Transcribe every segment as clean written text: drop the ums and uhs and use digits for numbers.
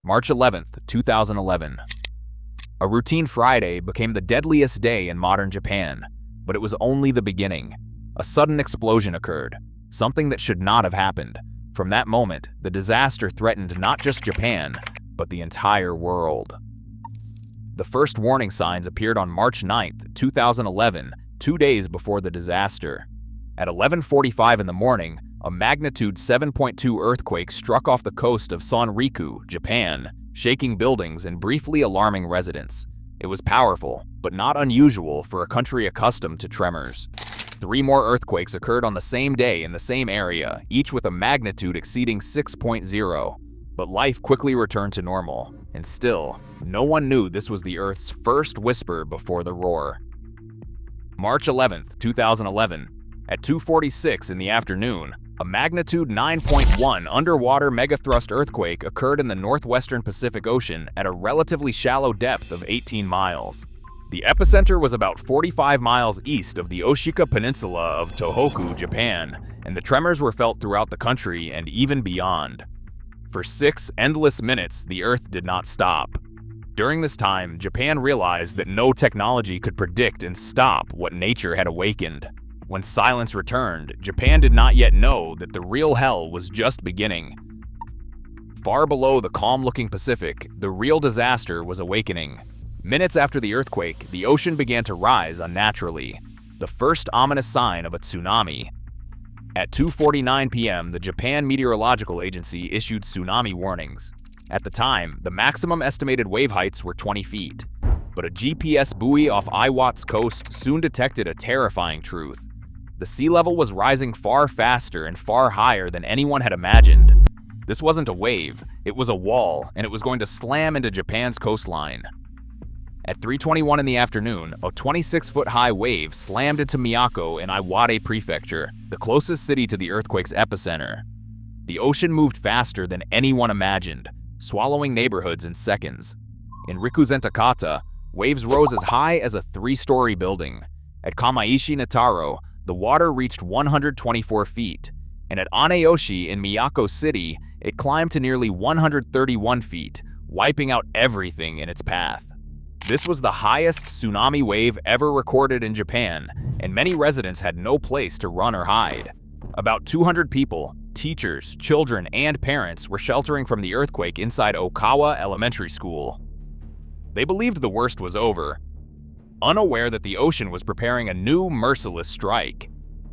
March 11th, 2011. A routine Friday became the deadliest day in modern Japan, but it was only the beginning. A sudden explosion occurred, something that should not have happened. From that moment, the disaster threatened not just Japan, but the entire world. The first warning signs appeared on March 9th, 2011, 2 days before the disaster. At 11:45 in the morning, a magnitude 7.2 earthquake struck off the coast of Sonriku, Japan, shaking buildings and briefly alarming residents. It was powerful, but not unusual for a country accustomed to tremors. 3 more earthquakes occurred on the same day in the same area, each with a magnitude exceeding 6.0. But life quickly returned to normal, and still, no one knew this was the Earth's first whisper before the roar. March 11th, 2011. At 2:46 in the afternoon, a magnitude 9.1 underwater megathrust earthquake occurred in the northwestern Pacific Ocean at a relatively shallow depth of 18 miles. The epicenter was about 45 miles east of the Oshika Peninsula of Tohoku, Japan, and the tremors were felt throughout the country and even beyond. For 6 endless minutes, the Earth did not stop. During this time, Japan realized that no technology could predict and stop what nature had awakened. When silence returned, Japan did not yet know that the real hell was just beginning. Far below the calm-looking Pacific, the real disaster was awakening. Minutes after the earthquake, the ocean began to rise unnaturally, the first ominous sign of a tsunami. At 2:49 p.m., the Japan Meteorological Agency issued tsunami warnings. At the time, the maximum estimated wave heights were 20 feet, but a GPS buoy off Iwat's coast soon detected a terrifying truth. The sea level was rising far faster and far higher than anyone had imagined. This wasn't a wave, it was a wall, and it was going to slam into Japan's coastline. At 3:21 in the afternoon, a 26-foot-high wave slammed into Miyako in Iwate Prefecture, the closest city to the earthquake's epicenter. The ocean moved faster than anyone imagined, swallowing neighborhoods in seconds. In Rikuzentakata, waves rose as high as a 3-story building. At Kamaishi Nataro, the water reached 124 feet, and at Aneyoshi in Miyako City, it climbed to nearly 131 feet, wiping out everything in its path. This was the highest tsunami wave ever recorded in Japan, and many residents had no place to run or hide. About 200 people, teachers, children, and parents were sheltering from the earthquake inside Okawa Elementary School. They believed the worst was over, unaware that the ocean was preparing a new merciless strike.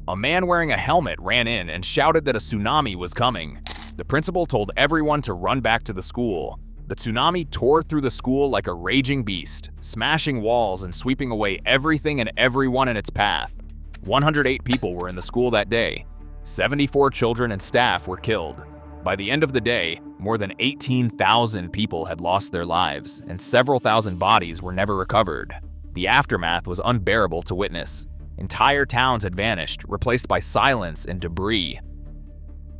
A man wearing a helmet ran in and shouted that a tsunami was coming. The principal told everyone to run back to the school. The tsunami tore through the school like a raging beast, smashing walls and sweeping away everything and everyone in its path. 108 people were in the school that day. 74 children and staff were killed. By the end of the day, more than 18,000 people had lost their lives, and several thousand bodies were never recovered. The aftermath was unbearable to witness. Entire towns had vanished, replaced by silence and debris.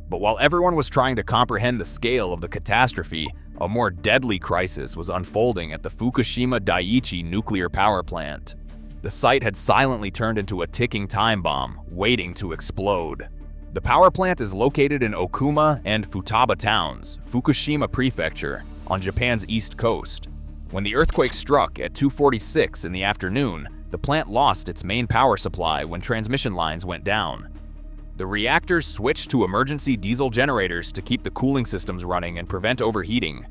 But while everyone was trying to comprehend the scale of the catastrophe, a more deadly crisis was unfolding at the Fukushima Daiichi Nuclear Power Plant. The site had silently turned into a ticking time bomb, waiting to explode. The power plant is located in Okuma and Futaba towns, Fukushima Prefecture, on Japan's east coast. When the earthquake struck at 2:46 in the afternoon, the plant lost its main power supply when transmission lines went down. The reactors switched to emergency diesel generators to keep the cooling systems running and prevent overheating.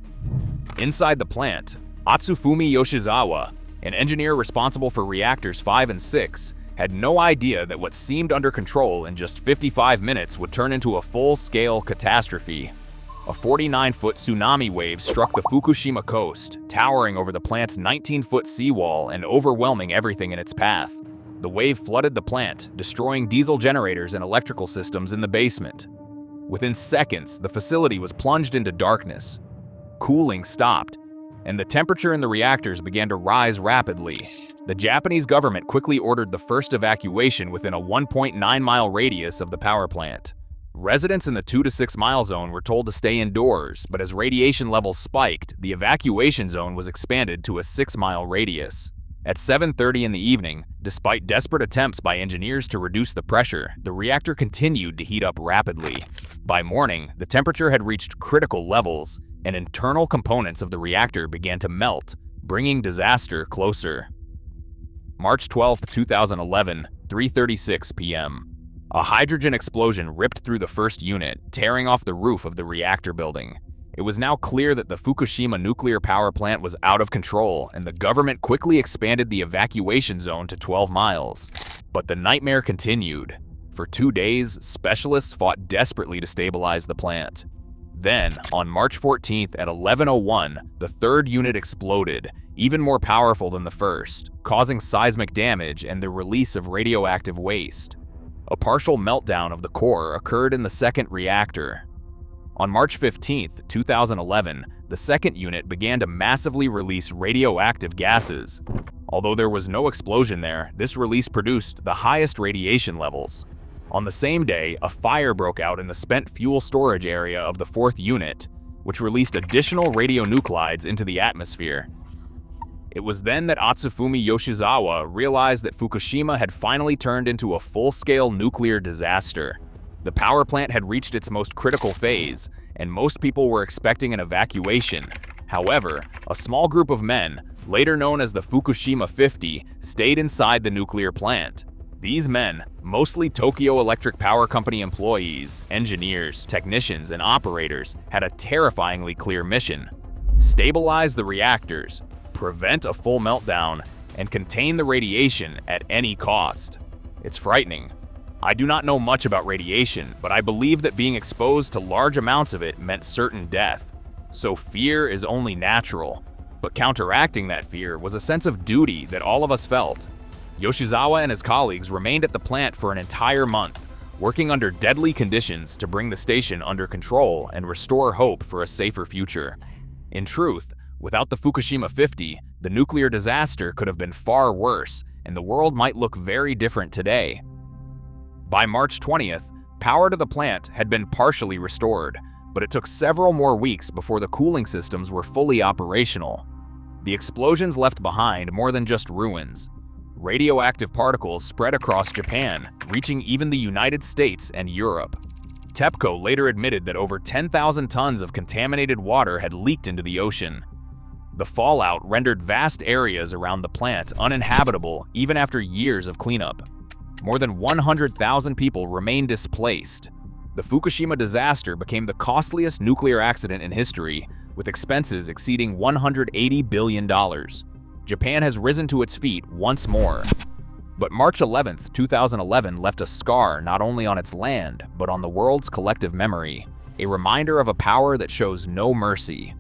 Inside the plant, Atsufumi Yoshizawa, an engineer responsible for reactors 5 and 6, had no idea that what seemed under control in just 55 minutes would turn into a full-scale catastrophe. A 49-foot tsunami wave struck the Fukushima coast, towering over the plant's 19-foot seawall and overwhelming everything in its path. The wave flooded the plant, destroying diesel generators and electrical systems in the basement. Within seconds, the facility was plunged into darkness. Cooling stopped, and the temperature in the reactors began to rise rapidly. The Japanese government quickly ordered the first evacuation within a 1.9-mile radius of the power plant. Residents in the 2 to 6 mile zone were told to stay indoors, but as radiation levels spiked, the evacuation zone was expanded to a 6-mile radius. At 7:30 in the evening, despite desperate attempts by engineers to reduce the pressure, the reactor continued to heat up rapidly. By morning, the temperature had reached critical levels, and internal components of the reactor began to melt, bringing disaster closer. March 12, 2011, 3:36 p.m. A hydrogen explosion ripped through the first unit, tearing off the roof of the reactor building. It was now clear that the Fukushima nuclear power plant was out of control, and the government quickly expanded the evacuation zone to 12 miles. But the nightmare continued. For 2 days, specialists fought desperately to stabilize the plant. Then, on March 14th at 11:01, the third unit exploded, even more powerful than the first, causing seismic damage and the release of radioactive waste. A partial meltdown of the core occurred in the second reactor. On March 15th, 2011, the second unit began to massively release radioactive gases. Although there was no explosion there, this release produced the highest radiation levels. On the same day, a fire broke out in the spent fuel storage area of the fourth unit, which released additional radionuclides into the atmosphere. It was then that Atsufumi Yoshizawa realized that Fukushima had finally turned into a full-scale nuclear disaster. The power plant had reached its most critical phase, and most people were expecting an evacuation. However, a small group of men, later known as the Fukushima 50, stayed inside the nuclear plant. These men, mostly Tokyo Electric Power Company employees, engineers, technicians, and operators, had a terrifyingly clear mission: stabilize the reactors, prevent a full meltdown, and contain the radiation at any cost. It's frightening. I do not know much about radiation, but I believe that being exposed to large amounts of it meant certain death. So fear is only natural. But counteracting that fear was a sense of duty that all of us felt. Yoshizawa and his colleagues remained at the plant for an entire month, working under deadly conditions to bring the station under control and restore hope for a safer future. In truth, without the Fukushima 50, the nuclear disaster could have been far worse, and the world might look very different today. By March 20th, power to the plant had been partially restored, but it took several more weeks before the cooling systems were fully operational. The explosions left behind more than just ruins. Radioactive particles spread across Japan, reaching even the United States and Europe. TEPCO later admitted that over 10,000 tons of contaminated water had leaked into the ocean. The fallout rendered vast areas around the plant uninhabitable even after years of cleanup. More than 100,000 people remain displaced. The Fukushima disaster became the costliest nuclear accident in history, with expenses exceeding $180 billion. Japan has risen to its feet once more. But March 11, 2011 left a scar not only on its land, but on the world's collective memory, a reminder of a power that shows no mercy.